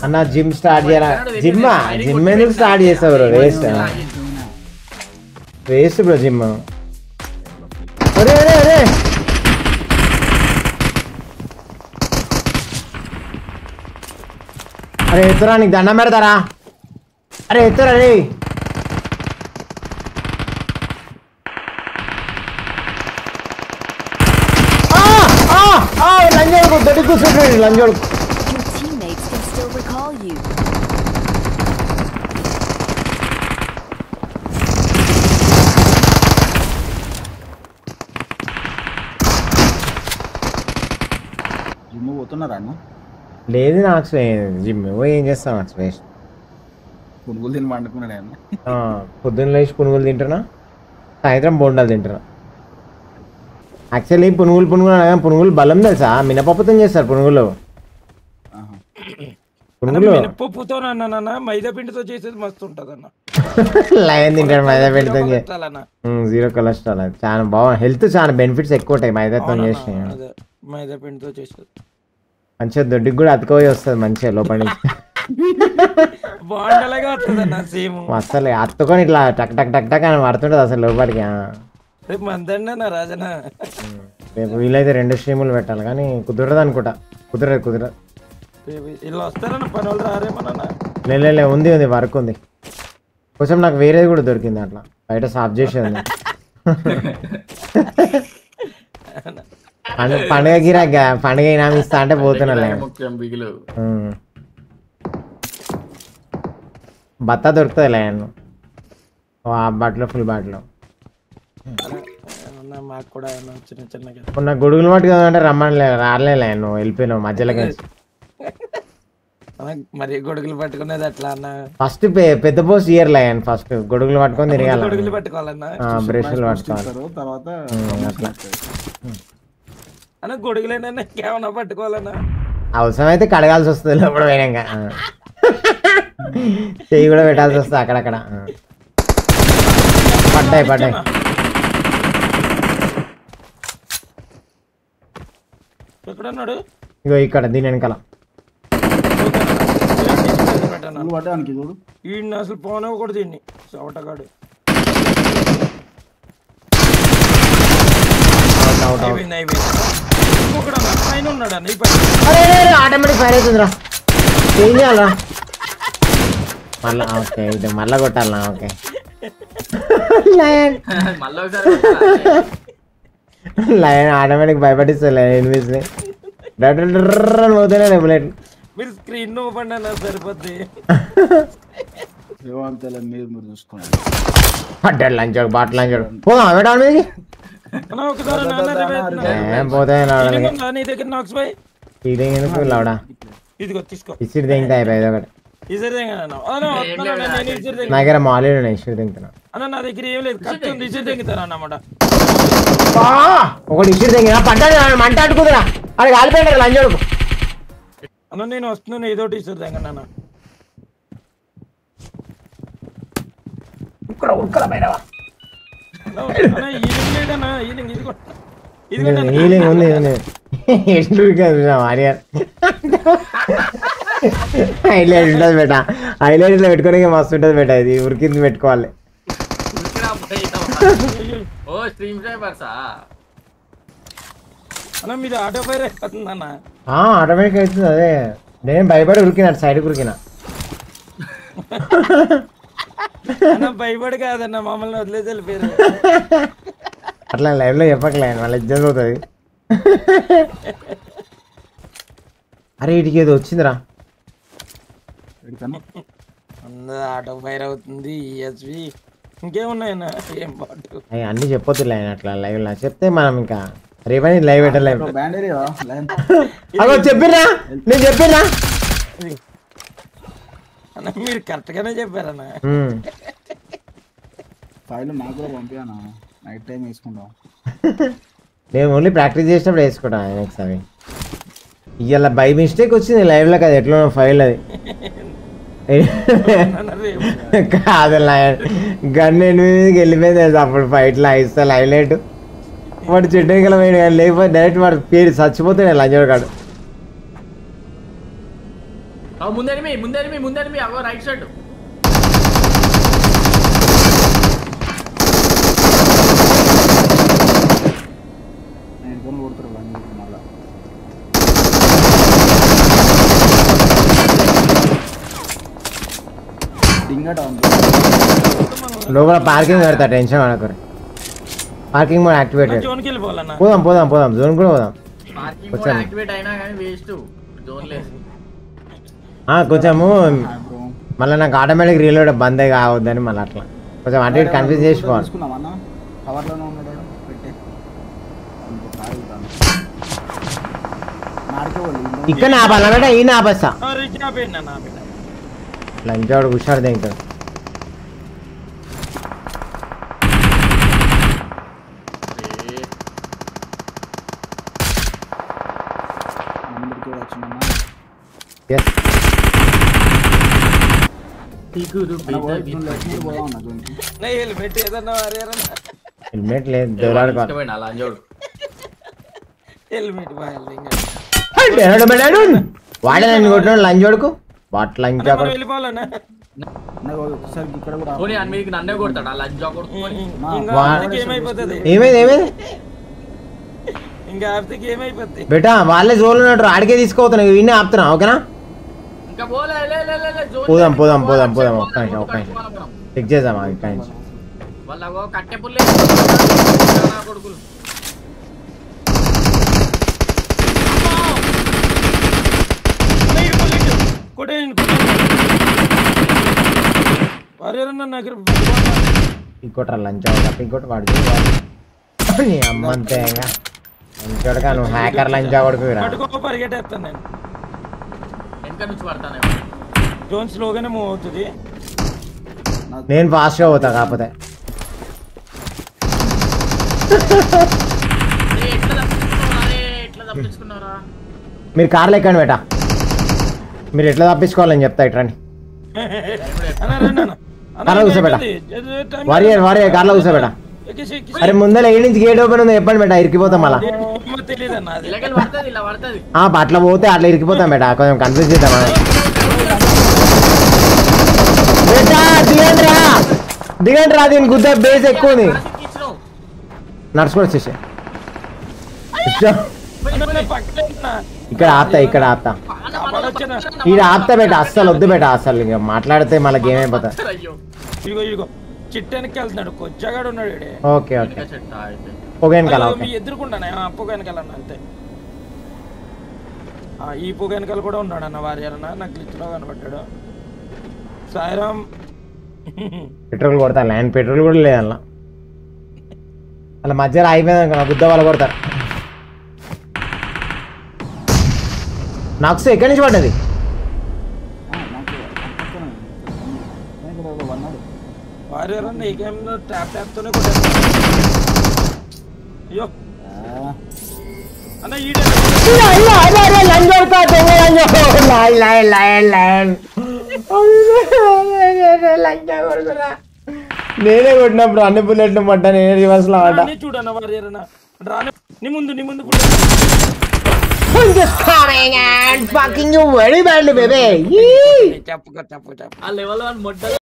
అన్న gym start చేయాలా gym ఎందుకు స్టార్ట్ చేస్తావు బ్రో వేస్ట్ బ్రో జిమ్ అరే అరే అరే అరే ఎత్తురా నీకు దండం పెడతారా అరే ఎత్తురా రే లంజోడుకు దొడ్డి కూర్చుంటాడు లంజోడుకు జిమ్ పోతున్నారా అన్న లేదు నాకు జిమ్ ఏం చేస్తాను నాకు స్పేస్ పునుగులు తిని వండుకున్నాడు అన్న పొద్దున్న లేచి పునుగులు తింటున్నా సాయంత్రం బోండాలు తింటున్నా యాక్చువల్లీ పునుగులు బలం తెలుసా మినపప్పుతో చేస్తారు పునుగులు మినపప్పుతో మైదా పిండితో చేసేది మస్తు ఉంటది అన్న లయన్ తింటాడు మైదా పిండితో జీరో కొలెస్ట్రాల్ చాలా బాగుంది హెల్త్ చాలా బెనిఫిట్స్ ఎక్కువ ఉంటాయి మైదాతో చేసి మైదా పిండితో చేసేది మంచిగా దొడ్డికి కూడా అతుకోయి వస్తుంది మంచిగా లోపల నుంచి అసలు అత్తుకొని ఇట్లా టక్ టక్ టక్ టక్ అని పడుతుంటది అసలు లోపలికి రేపు వీలైతే 2 స్ట్రీములు పెట్టాలి కానీ కుదరదు అనుకుంటా కుదరదు లే ఉంది వర్క్ ఉంది కొంచెం నాకు వేరేది కూడా దొరికింది అట్లా బయట సాఫ్ చేసేది పండుగ గిరాక పండుగ ఇనామి ఇస్తా అంటే పోతున్నా బత్తా దొరుకుతుంది లయన్ బాటిలో ఫుల్ బాటిలో మొన్న గొడుగులు మట్టు కదా అంటే రమ్మని రాలే నువ్వు వెళ్ళిపోయినావు మధ్యలో మరి గొడుగులు పట్టుకునేది అట్లా అన్న ఫస్ట్ పెద్ద పోస్ట్ ఇయర్ లయన్ ఫస్ట్ గొడుగులు పట్టుకొని తిరగాలి గొడుగులు పట్టుకోవాలన్నా బ్రష్లు పట్టుకోవాలి అట్లా అన్న గొడుగులేనా ఇంకేమన్నా పట్టుకోవాలన్నా అవసరం అయితే కడగాల్సి వస్తుంది లోపల పోయినాక చెయ్యి కూడా పెట్టాల్సి వస్తుంది అక్కడక్కడ పడ్డాయి ఎక్కడన్నాడు ఇగో ఇక్కడ దీని వెనకాల అసలు పోనే కూడా దీన్ని చవటగాడు ఆటోమేటిక్ ఫైర్ అవుతుందిరా ఏం చేయాలరా మళ్ళా ఓకే ఇది మళ్ళా కొట్టాలనా ఓకే లయన్ ఆటోమేటిక్ భయపడిస్తుంది ఎనిమిస్ పోతేనే బుల్లెట్ మీరు స్క్రీన్ ఓపెన్ అన్న సరిపోద్ది పడ్డాడు లంచాడు బాటిల్ లంచాడు పోదాం పెట్టాలి మీది పోతే లవడా ఇసిరి తెంగితే అయిపోయింది ఒకటి నా దగ్గర మాలేడు ఇసిరి తెంగుతున్నా ఒకటి ఇసిరి తెంగినా పడ్డాడు మంట అట్టుకుందిరా అది కాలిపోయాడు లంచోడుకు అన్న నేను వస్తున్నాను ఏదోటి ఇసిరి తెంగన్నా హీలింగ్ ఉంది హైలైట్ ఉంటుంది బేట హైలైట్ లో పెట్టుకోవడానికి మస్తు ఉంటుంది బేట ఇది ఉరికింది పెట్టుకోవాలి ఆటోమేటిక్ అవుతుంది అదే నేను భయపడి ఉరికినా సైడ్కి ఉరికినా భయపడి కాదన్న మమ్మల్ని వదిలేసి వెళ్ళిపోయారు అట్లా లైవ్ లో చెప్పకలే మళ్ళీ ఇజ్జత్ అవుతుంది అరే వీటికి ఏదో వచ్చిందిరా ఆటో ఫైర్ అవుతుంది ఈఎస్వి ఇంకేమున్నాయన్నా ఏం పాటు అన్ని చెప్పొద్దు లైన్ అట్లా లైవ్ లో చెప్తే మనం ఇంకా రేపని లైవ్ పెట్టలేము చెప్పిర్రా నేను చెప్పిర్రా అన్న మీరు కరెక్ట్ గానే చెప్పారన్నా ఫైల్ నాకు కూడా పంపినా నైట్ టైం వేసుకుంటాం నేను ఓన్లీ ప్రాక్టీస్ చేసినప్పుడు వేసుకుంటాను నెక్స్ట్ అవి ఇవాళ బై మిస్టేక్ వచ్చింది లైవ్ లో కదా ఎట్లా ఫైల్ అది కాదు గన్ 8కి వెళ్ళిపోయింది అప్పుడు ఫైట్ లో ఇస్తా హైలైట్ వాడు చెట్టుకల లేకపోతే డైరెక్ట్ వాడు పేరు చచ్చిపోతాడు లంజోడు కాడు ముందరిమి అవో రైట్ సైడ్ నేను కొడతారు మళ్ళా లోపల పార్కింగ్ పెడతా, టెన్షన్ పడకరు. Parking mode activated. జోన్కి వెళ్ళిపోవాలన్నా. పోదాం జోన్ కూడా పోదాం. పార్కింగ్ మోడ్ యాక్టివేట్ అయినా కానీ వేస్ట్ జోన్ లేదు. కొంచెము మళ్ళీ నాకు ఆటోమేటిక్ రీలోడ్ బందే కావద్దని మళ్ళీ అట్లా కొంచెం అటు ఇటు కన్ఫ్యూజ్ చేసుకోవాలి. ఇక్కడ ఆపాలన్నట ఈయన ఆపేస్తా. లంచాడు హుషారు ఇంకా హెల్మెట్ లేదు వాడే నన్ను కొట్టినాడు లంచోడుకు. వాట్ లంచ్ ఏమైంది బేటా? వాళ్ళే జోలు ఉన్నట్టు ఆడికే తీసుకోతున్నావు, ఇన్ని ఆపుతున్నా. ఓకేనా, పోదాం ఒక్క నిమిషం చెక్ చేద్దాం. ఇక్కడ నుంచి ఇంకోటి లంచ్ అవుతా, ఇంకోటి వాడు నీ అమ్మంతే లంచోడక. నువ్వు హ్యాకర్ లంచ్ కొడుకు. పరిగెట్టేస్తాను నేను, జోన్ స్లోగానే మూవ్ అవుతుంది. నేను ఫాస్ట్గా పోతా. కాకపోతే మీరు కార్లో ఎక్కండి బేటా, మీరు ఎట్లా తప్పించుకోవాలని చెప్తా. ఇట్రండి కార్లో కూర్చోబెట్టా. వారియర్ కార్లో కూర్చోబెట్టా. అరే ముందర ఏ నుంచి గేట్ ఓపెన్ ఉందో చెప్పండి బేటా, ఇరికిపోతాం మళ్ళా. అట్లా పోతే అట్లా ఇరికిపోతాం బేటా, కొంచెం కన్ఫ్యూజ్ చేద్దాం. బేటా దిగండి రా, దీని గుద్ద బేస్ ఎక్కువ ఉంది. నడుచుకొని వచ్చేసి ఇక్కడ ఆపుతా ఇక్కడ ఆపుతా బేటా. అస్సలు వద్దు బేటా, అస్సలు ఇంకా మాట్లాడితే మళ్ళీ గేమ్ అయిపోతా. చిట్టానికి వెళ్తున్నాడు, కొచ్చగాడు ఉన్నాడు. ఓకే పొగెనకాల ఎదుర్కొంటాను, పొగెనకాల అంతే. ఈ పొగెనకాల కూడా ఉన్నాడు అన్న వారియర్ అన్న, నాకు లిస్ట్లో కనబడ్డాడు. సాయిరామ్ పెట్రోల్ కొడతారు, ల్యాండ్ పెట్రోల్ కూడా లేదు అలా. అలా మధ్యలో అయిపోయింది బుద్ధ వాళ్ళు కొడతారు. నాకు ఎక్కడి నుంచి పడ్డది? వారియర్ అన్న ఈ గేమ్ ట్యాప్ తోనే కొట్టాడు. అయ్యో అన్న నేనే కొట్టినప్పుడు అన్ని బుల్లెట్లు పడ్డా, నేనే రివర్స్ లో పడ్డా. చూడన్న వారియర్ అన్న నీ ముందు fucking you very badly, baby. చెప్పు ఆ లెవెల్ 1 మొట్ట